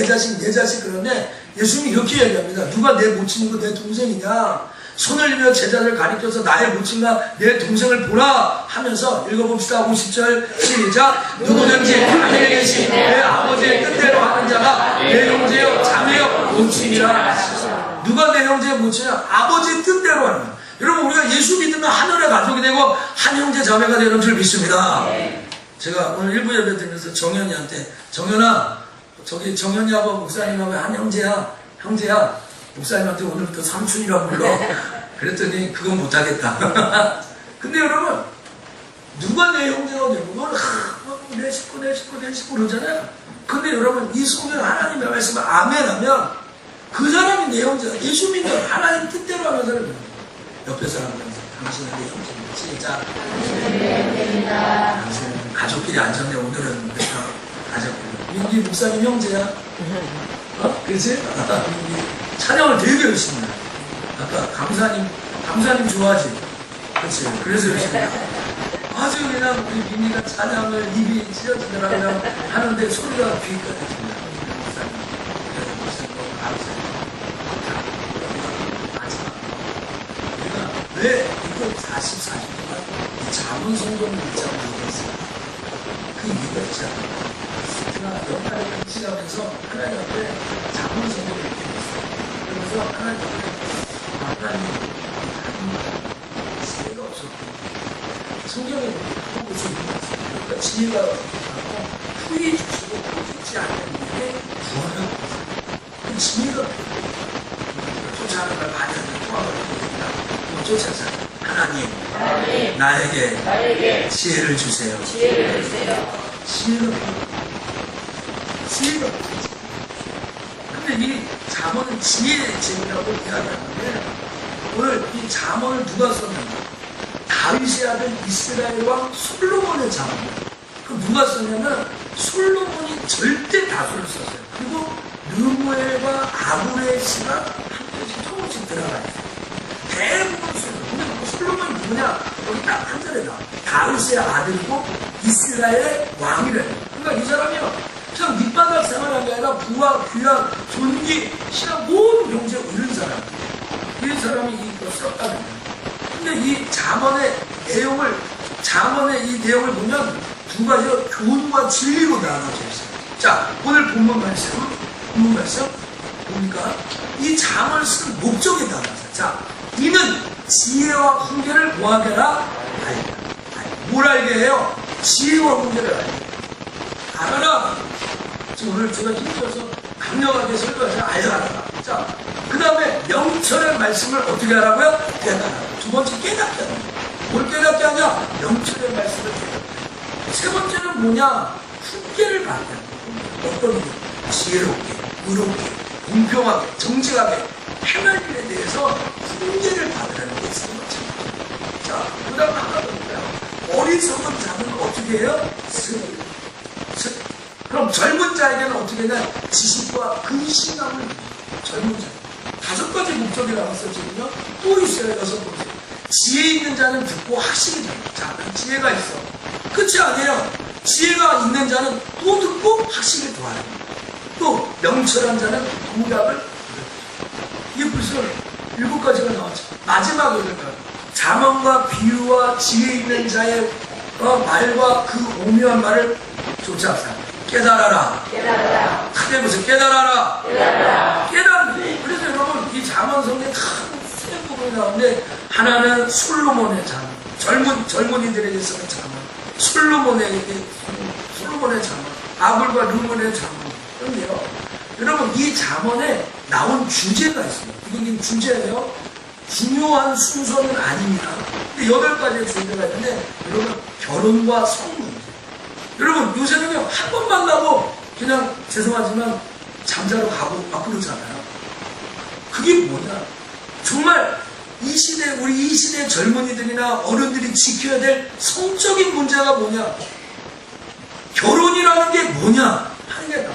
그런데 예수님이 이렇게 얘기합니다. 누가 내 모친이고 내 동생이냐? 손을 들며 제자를 가리켜서 나의 모친과 내 동생을 보라 하면서 읽어봅시다. 50절 시작. 누구든지 하늘에 계신 내 아버지의 뜻대로 하는 자가 내 형제여 자매여 모친이라. 누가 내 형제의 모친이냐? 아버지의 뜻대로 하는 거야. 여러분 우리가 예수 믿으면 하늘의 가족이 되고 한 형제 자매가 되는 줄 믿습니다. 제가 오늘 일부 예배 드리면서 정현이한테 정현아 저기 정현이하고 목사님하고 한 형제야 목사님한테 오늘부터 삼촌이라고 불러. 그랬더니 그건 못하겠다. 근데 여러분 누가 내 형제가 되고 내 식구 그러잖아요. 근데 여러분 이 성경 하나님의 말씀을 아멘하면 그 사람이 내 형제가 예수 믿는 하나님 뜻대로 하는 사람이에요. 옆에 사람들은 당신은 내 형제입니다. 시작. 당신은 가족끼리 앉았네. 오늘은 가족끼리. 민기 목사님 형제야. 그치? 찬양을 되게 열심히 해. 아까 감사님 좋아하지? 그치? 그래서 열심히 해. 아주 그냥 우리 민기가 찬양을 입이 찢어지더라고요. 하는데 소리가 귀까지 듭니다. 왜 이거 44주간 이 잠언 성경을 읽자고 얘기했어요. 그 이유가 있잖아요. 제가 연말에 같이 가면서 하나님 앞에 잠언 성경을 읽게 됐어요. 그러면서 하나님 앞에 하나님 지혜가 없었고 성경에 보고 있어요. 그러니까 지혜가 없고 후히 주시고 죽지 않는 일에 구원을 받았어요. 그 지혜가 쫓아가는 걸 많이 하는 통합을 쫓아서 하나님 나에게 지혜를 주세요. 지혜가 근데 이 잠언은 지혜의 제목이라고 이야기하는데 오늘 이 잠언을 누가 썼는가? 다윗의 아들 이스라엘 왕 솔로몬의 잠언이에요. 그 누가 썼냐면 솔로몬이 절대 다수를 썼어요. 그리고 르무엘과 아브레의 시가 한 편씩 조금씩 들어가 있어요. 대부분 근데 솔로몬이 누구냐? 여기 딱 한 자리에 나와. 다윗의 아들이고 이스라엘의 왕이래. 그러니까 이 사람이요. 그냥 밑바닥 생활한 게 아니라 부와 귀한 존귀, 신앙 모든 경제에 이른 사람. 이 사람이 이거 썼다는 거예요. 근데 이 잠언의 이 내용을 보면 두 가지로 교훈과 진리로 나눠져 있어요. 자, 오늘 본문 말씀 보니까 이 잠언을 쓴 목적이 나왔어요. 자, 이는 지혜와 훈계를 뭐하게라? 알게. 뭘 알게 해요? 지혜와 훈계를 알게. 알아라. 지금 오늘 제가 힘들어서 강력하게 설교하지 알아라. 자, 그 다음에 명철의 말씀을 어떻게 하라고요? 깨달아. 두 번째 깨닫게 하라. 뭘 깨닫게 하냐? 명철의 말씀을 깨닫게 하라. 세 번째는 뭐냐? 훈계를 받는 거예요. 어떤 게 지혜롭게, 의롭게, 공평하게, 정직하게 행할 일에 대해서 훈계를 받으라는 게 있는 거죠. 자, 그 다음 하나 더 있어요. 어리석은 자는 어떻게 해요? 그럼 젊은 자에게는 어떻게 되냐? 지식과 근신함을 줍니다. 젊은 자. 5가지 목적이 나왔어요, 지금요. 또 있어요, 6번째. 지혜 있는 자는 듣고 학식이 됩니다. 자, 지혜가 있어. 끝이 아니에요. 지혜가 있는 자는 또 듣고 학식을 더하는 거예요. 또 명철한 자는 동답을 이게 벌써 7가지가 나왔죠. 마지막에 그럴까요? 자문과 비유와 지혜 있는 자의 말과 그 오묘한 말을 쫓아서 깨달아라. 깨달아라. 크게 보세요. 깨달아라. 깨달아라. 깨달는. 그래서 여러분 이 잠언성에 큰 부분이 나오는데 하나는 솔로몬의 잠언. 젊은이들에게 쓰는 잠언. 솔로몬의 잠언. 아굴과 르몬의 잠언. 그런데요. 여러분 이 잠언에 나온 주제가 있습니다. 이게 주제예요. 중요한 순서는 아닙니다. 근데 8가지의 주제가 있는데 여러분 결혼과 성문. 여러분 요새는요 한 번 만나고 그냥 죄송하지만 잠자러 가고 막 그러잖아요. 그게 뭐냐? 정말 이 시대 우리 이 시대 젊은이들이나 어른들이 지켜야 될 성적인 문제가 뭐냐? 결혼이라는 게 뭐냐? 하는 게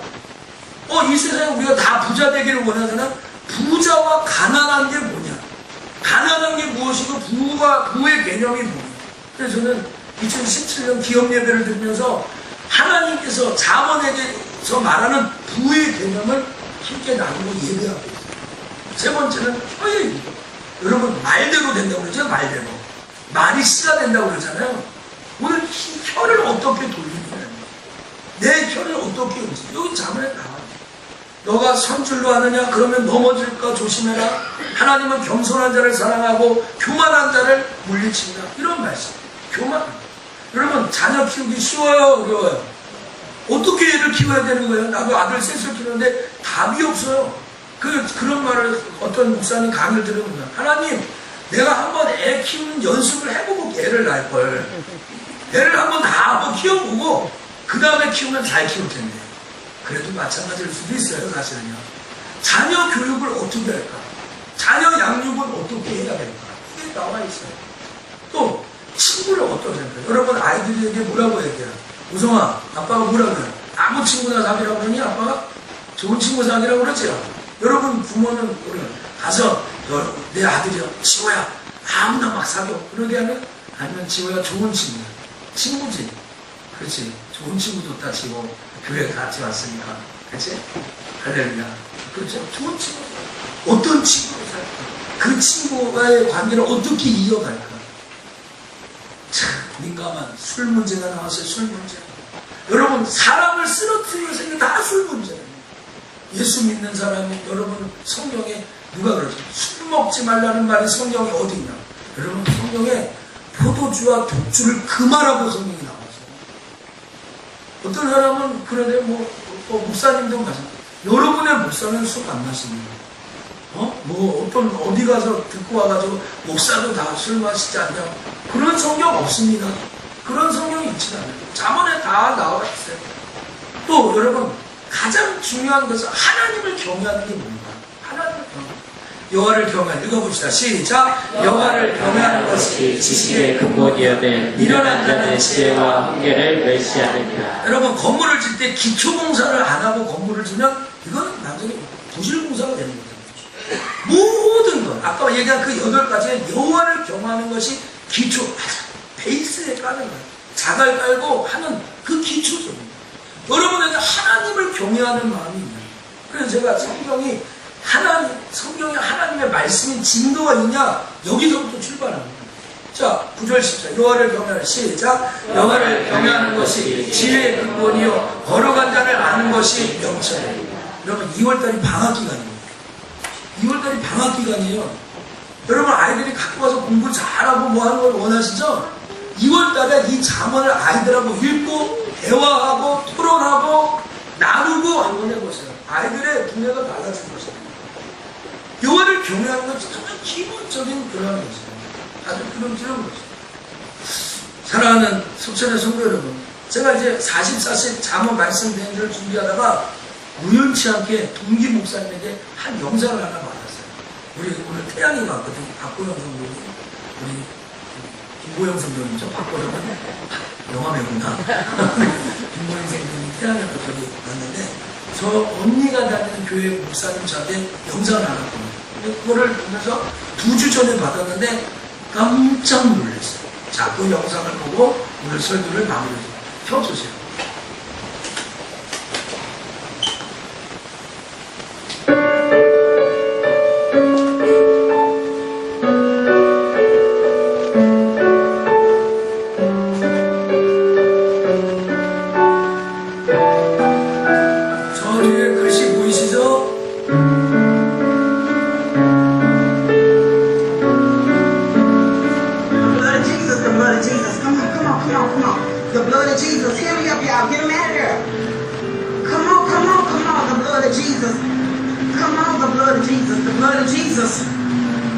이 세상에 우리가 다 부자 되기를 원하잖아. 부자와 가난한 게 뭐냐? 가난한 게 무엇이고 부의 개념이 뭐냐? 그래서 저는 2017년 기업 예배를 들으면서 하나님께서 잠언에게서 말하는 부의 개념을 함께 나누고 예배하고 있어요. 세 번째는 혀입니다. 여러분 말대로 된다고 그러죠. 말대로. 말이 씨가 된다고 그러잖아요. 오늘 혀를 어떻게 돌리느냐. 내 혀를 어떻게 움직여. 여기 잠언에 나와요. 너가 선줄로 하느냐? 그러면 넘어질까 조심해라. 하나님은 겸손한 자를 사랑하고 교만한 자를 물리친다. 이런 말씀. 교만. 여러분 자녀 키우기 쉬워요? 어려워요? 어떻게 애를 키워야 되는 거예요? 나도 아들 셋을 키우는데 답이 없어요. 그런 말을 어떤 목사님 강의를 들으면 하나님 내가 한번 애 키우는 연습을 해보고 애를 낳을걸. 애를 한번 다 한번 키워보고 그 다음에 키우면 잘 키울 텐데. 그래도 마찬가지일 수도 있어요. 사실은요. 자녀 교육을 어떻게 할까? 자녀 양육은 어떻게 해야 될까? 이게 나와 있어요. 또 친구를 어떻게 할까요? 여러분 아이들에게 뭐라고 얘기해요? 우성아 아빠가 뭐라고 해요? 아무 친구나 사귀라고 그러니 아빠가 좋은 친구 사귀라고 그러죠. 여러분 부모는 가서 내 아들이야 지호야 아무나 막 사귀어 그러게 하면 아니면 지호야 좋은 친구야 친구지. 그렇지. 좋은 친구도 다 지호 교회 같이 왔으니까 그렇지? 할렐루야. 그렇죠. 좋은 친구. 어떤 친구를 살까? 그 친구와의 관계를 어떻게 이어갈까? 참 민감한 술 문제가 나왔어요. 술 문제. 여러분 사람을 쓰러뜨리는 생각 다 술 문제예요. 예수 믿는 사람이 여러분 성경에 누가 그러죠? 술 먹지 말라는 말이 성경에 어디 있나? 여러분 성경에 포도주와 독주를 금하라고 성경이 나와요. 어떤 사람은 그런데 목사님도 가서 여러분의 목사는 술 안 마십니다. 어디 가서 듣고 와가지고 목사도 다 술 마시지 않냐? 그런 성경 없습니다. 그런 성경이 있지 않아요. 잠언에 다 나와 있어요. 또 여러분 가장 중요한 것은 하나님을 경외하는 게 뭡니까? 하나님을 경외. 여호와를 경외하는 읽어봅시다. 시작. 여호와를 경외하는 것이 지식의 근본이어되 미련한 자는 지혜와 한계를 멸시하느니라. 여러분 건물을 질 때 기초공사를 안 하고 건물을 지면 이건 나중에 부실공사가 되는 거예요. 모든 것 아까 얘기한 그 8가지의 여호와를 경외하는 것이 기초 베이스에 까는 거예요. 자갈 깔고 하는 그 기초적인 여러분에게 하나님을 경외하는 마음이 있나요? 그래서 제가 성경에 하나님의 말씀인 증거가 있냐 여기서부터 출발합니다. 자 9절 10절 여호와를 경외하는 시작. 여호와를 경외하는 것이 지혜의 근본이요 거룩한 자를 아는 것이 명철이에요. 여러분 2월달이 방학기간입니다. 2월달이 방학기간이에요. 여러분 아이들이 갖고 와서 공부 잘하고 뭐 하는 걸 원하시죠? 2월달에 이 잠언을 아이들하고 읽고 대화하고 토론하고 나누고 한번 해보세요. 아이들의 두뇌가 달라질 것입니다. 여호와를 경외하는 것은 정말 기본적인 그런 것이에요. 아주 그런 것이에요. 사랑하는 속천의 성도 여러분, 제가 이제 40 잠언 말씀 대행을 준비하다가 우연치 않게 동기 목사님에게 한 영상을 하나 받았어요. 우리 오늘 태양이 왔거든요. 박고영 성도님, 우리 김고영 성도님이죠. 박고영은 영화배우구나. 김고영 성도님 태양이 저기 왔는데 저 언니가 다니는 교회 목사님 저한테 영상을 하나 보내요. 그거를 보면서 2주 전에 받았는데 깜짝 놀랐어요. 자, 그 영상을 보고 오늘 설교를 마무리해요. 켜주세요. 저 뒤에 글씨 보이시죠? The blood of Jesus, hear me up, y'all. Get him out of there. Come on, come on, come on. The blood of Jesus. Come on, the blood of Jesus. The blood of Jesus.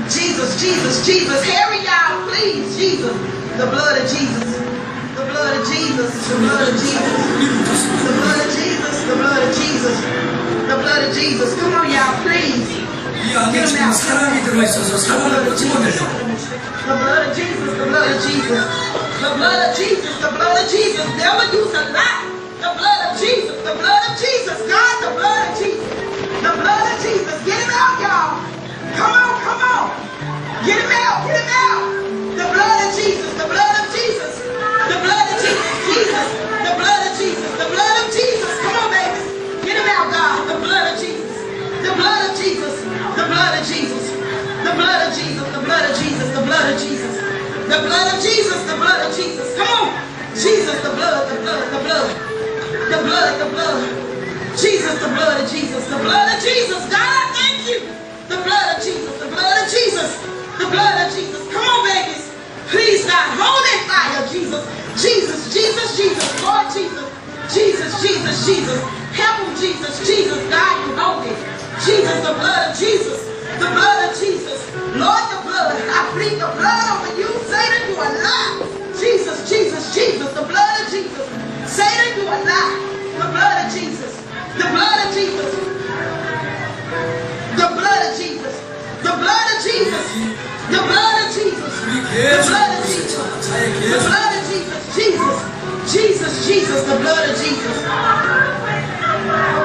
Jesus, Jesus, Jesus. Harry, y'all, please. Jesus. The blood of Jesus. The blood of Jesus. The blood of Jesus. The blood of Jesus. The blood of Jesus. The blood of Jesus. Come on, y'all, please. 이 안에 지금 사람이 들어있어서 사람을 찍어내려고. The blood of Jesus, the blood of Jesus, the blood of Jesus, the blood of Jesus. Never use a lie. The blood of Jesus, the blood of Jesus. God, the blood of Jesus, the blood of Jesus. Get him out, y'all. Come on, come on. Get him out, get him out. The blood of Jesus, the blood of Jesus, the blood of Jesus, Jesus, the blood of Jesus, the blood of Jesus. Come on, baby. Get him out, God. The blood of Jesus, the blood of Jesus, the blood of Jesus. The blood of Jesus, the blood of Jesus, the blood of Jesus, the blood of Jesus, the blood of Jesus. Come on, Jesus, the blood, the blood, the blood, the blood, the blood. Jesus, the blood of Jesus, the blood of Jesus. God, I thank you. The blood of Jesus, the blood of Jesus, the blood of Jesus. Come on, babies. Please, God, hold that fire, Jesus. Jesus, Jesus, Jesus, Lord Jesus. Jesus, Jesus, Jesus. Help him, Jesus, Jesus. God, you hold it. Jesus, the blood of Jesus. The blood of Jesus. Lord, the blood. I plead the blood over you. Satan, you are lie. Jesus, Jesus, Jesus. The blood of Jesus. Satan, you are lie. The blood of Jesus. The blood of Jesus. The blood of Jesus. The blood of Jesus. The blood of Jesus. The blood of Jesus. The blood of Jesus. Jesus. Jesus, Jesus. The blood of Jesus. The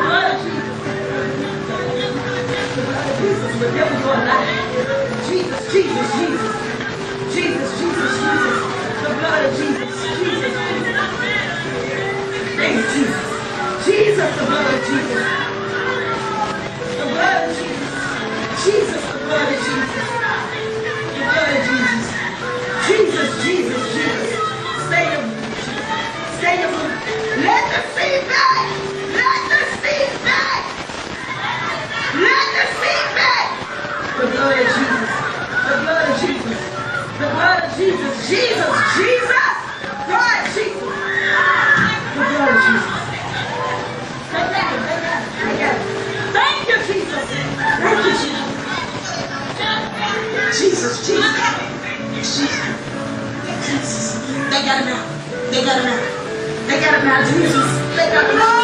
blood of Jesus. Jesus, the devil you are lying. Jesus, Jesus, Jesus. Jesus, Jesus, Jesus. The blood of Jesus. Jesus, Jesus. Thank you, Jesus. Jesus, the blood of Jesus. The blood of Jesus. Jesus, the blood of Jesus. The blood of Jesus. Jesus, Jesus, Jesus. Stay in. Stay in. Let the seed back. Let the seed back. Let the seed back. The blood of Jesus. The blood of Jesus. The blood of Jesus. Jesus. Jesus. Blood of Jesus. The blood of Jesus. They got it. They got it. They got it. Thank you, Jesus. Thank you, Jesus. Jesus. Jesus. Jesus. Jesus. They got him out. They got him out. They got him out. Jesus. They got him out.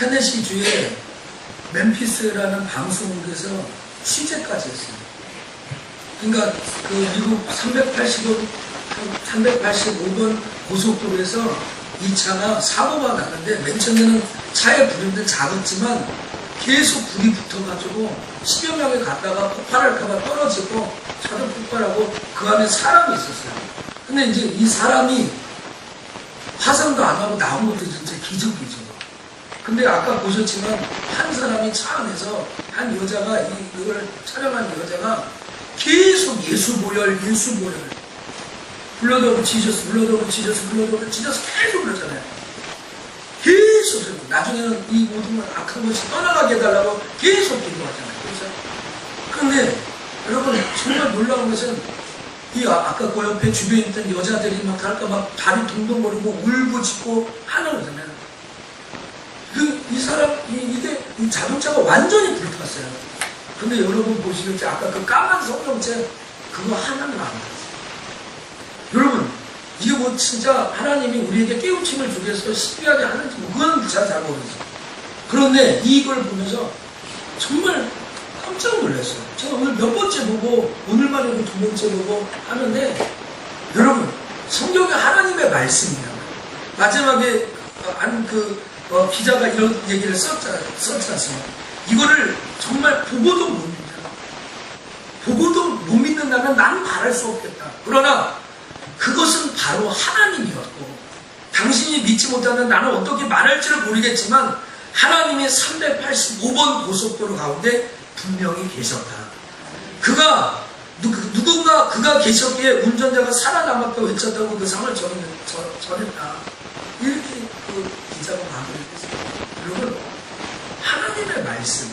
테네시 주에 멤피스라는 방송국에서 취재까지 했어요. 그러니까 그 미국 385번 고속도로에서 이 차가 사고가 났는데 맨 처음에는 차의 부름도 작았지만 계속 불이 붙어가지고 10여 명이 갔다가 폭발할까봐 떨어지고 차도 폭발하고 그 안에 사람이 있었어요. 근데 이제 이 사람이 화상도 안 하고 나온 것도 진짜 기적이죠. 근데 아까 보셨지만 한 사람이 차 안에서 한 여자가 이걸 촬영한 여자가 계속 예수 보혈 블러드 오브 지저스 계속 그러잖아요. 계속 나중에는 이 모든 악한 것이 떠나가게 해달라고 계속 기도하잖아요. 그런데 여러분 정말 놀라운 것은 이 아까 그 옆에 주변에 있던 여자들이 막 다리 동동거리고 울고짖고 하는 거잖아요. 이 사람 이 자동차가 완전히 불탔어요. 근데 여러분 보시겠지 아까 그 까만 성경책 그거 하나는 안 봤어요. 여러분 이게 뭐 진짜 하나님이 우리에게 깨우침을 주기 위해서 신비하게 하는지 그건 잘 모르겠어요. 그런데 이걸 보면서 정말 깜짝 놀랐어요. 제가 오늘 몇 번째 보고 오늘만 해도 두 번째 보고 하는데 여러분 성경이 하나님의 말씀이야. 마지막에 기자가 이런 얘기를 썼지 않습니까? 이거를 정말 보고도 못 믿는다. 보고도 못 믿는다면 나는 말할 수 없겠다. 그러나 그것은 바로 하나님이었고 당신이 믿지 못하면 나는 어떻게 말할지를 모르겠지만 하나님의 385번 고속도로 가운데 분명히 계셨다. 누군가 그가 계셨기에 운전자가 살아남았다고 외쳤다고 그 상을 전했다. 이렇게 그 기자가 마무리했어요. 여러분 하나님의 말씀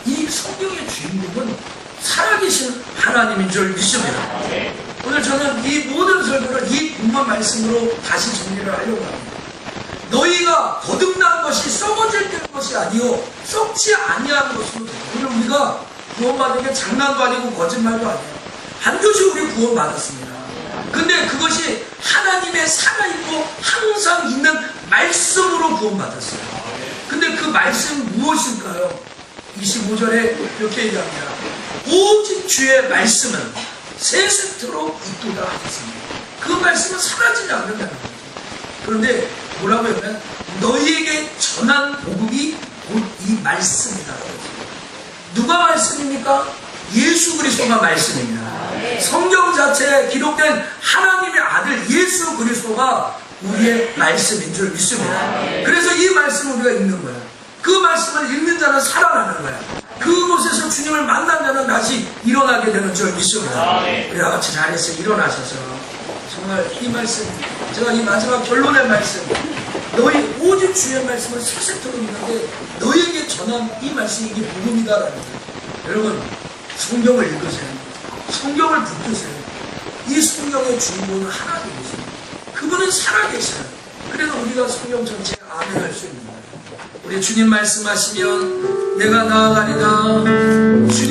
이 성경의 주인공은 살아계신 하나님인 줄 믿습니다. 오늘 저는 이 모든 설교를 이 본문 말씀으로 다시 정리를 하려고 합니다. 너희가 거듭난 것이 썩어질 것이 아니요 썩지 아니하는 것으로 오늘 우리가 구원받은 게 장난도 아니고 거짓말도 아니에요. 반드시 우리 구원받았습니다. 근데 그것이 하나님의 살아있고 항상 있는 말씀으로 구원받았어요. 근데 그 말씀 무엇일까요? 25절에 이렇게 얘기합니다. 오직 주의 말씀은 세세토록 있도다 하셨습니다. 그 말씀은 사라지지 않는다는 거죠. 그런데 뭐라고 하면 너희에게 전한 복음이 곧 이 말씀이다. 누가 말씀입니까? 예수 그리스도가 말씀입니다. 성경 자체에 기록된 하나님의 아들 예수 그리스도가 우리의 말씀인 줄 믿습니다. 그래서 이 말씀을 우리가 읽는 거예요. 그 말씀을 읽는 자는 살아나는 거예요. 그곳에서 주님을 만난 자는 다시 일어나게 되는 줄 믿습니다. 우리가 같이 잘했어요. 일어나셔서 정말 이 말씀 제가 이 마지막 결론의 말씀 너희 오직 주의 말씀을 세세토록 있는데 너희에게 전한 이 말씀이 이게 복음이다라는 거예요. 여러분 성경을 읽으세요. 성경을 붙드세요. 이 성경의 주인공은 하나님이십니다. 그분은 살아계셔요. 그래서 우리가 성경 전체에 아멘할 수 있는 거예요. 우리 주님 말씀하시면 내가 나아가리라. 주님